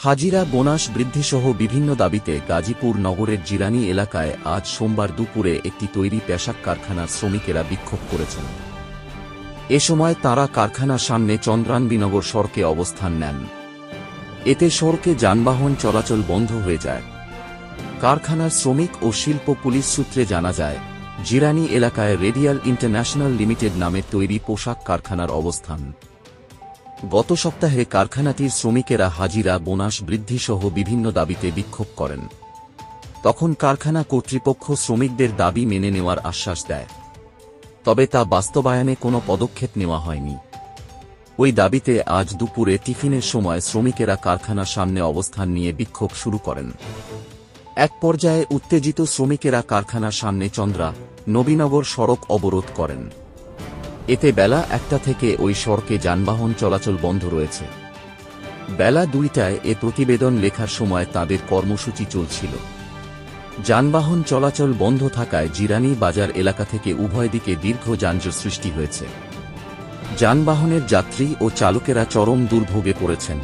হাজিরা বোনাস বৃদ্ধিসহ বিভিন্ন দাবিতে গাজীপুর নগরের জিরানী এলাকায় আজ সোমবার দুপুরে একটি তৈরি পোশাক কারখানার শ্রমিকেরা বিক্ষোভ করেছেন। এ সময় তাঁরা কারখানার সামনে চন্দ্রানবীনগর সড়কে অবস্থান নেন। এতে সড়কে যানবাহন চলাচল বন্ধ হয়ে যায়। কারখানার শ্রমিক ও শিল্প পুলিশ সূত্রে জানা যায়, জিরানী এলাকায় রেডিয়াল ইন্টারন্যাশনাল লিমিটেড নামের তৈরি পোশাক কারখানার অবস্থান। গত সপ্তাহে কারখানাটির শ্রমিকেরা হাজিরা বোনাস বৃদ্ধিসহ বিভিন্ন দাবিতে বিক্ষোভ করেন। তখন কারখানা কর্তৃপক্ষ শ্রমিকদের দাবি মেনে নেওয়ার আশ্বাস দেয়, তবে তা বাস্তবায়নে কোনো পদক্ষেপ নেওয়া হয়নি। ওই দাবিতে আজ দুপুরে টিফিনের সময় শ্রমিকেরা কারখানার সামনে অবস্থান নিয়ে বিক্ষোভ শুরু করেন। এক পর্যায়ে উত্তেজিত শ্রমিকেরা কারখানার সামনে চন্দ্রা-নবীনগর সড়ক অবরোধ করেন। এতে বেলা 1টা থেকে ওই সড়কে যানবাহন চলাচল বন্ধ রয়েছে। বেলা 2টায় এ প্রতিবেদন লেখার সময় তাদের কর্মসূচি চলছিল। যানবাহন চলাচল বন্ধ থাকায় জিরানী বাজার এলাকা থেকে উভয় দিকে দীর্ঘ যানজট সৃষ্টি হয়েছে। যানবাহনের যাত্রী ও চালকেরা চরম দুর্ভোগে পড়েছেন।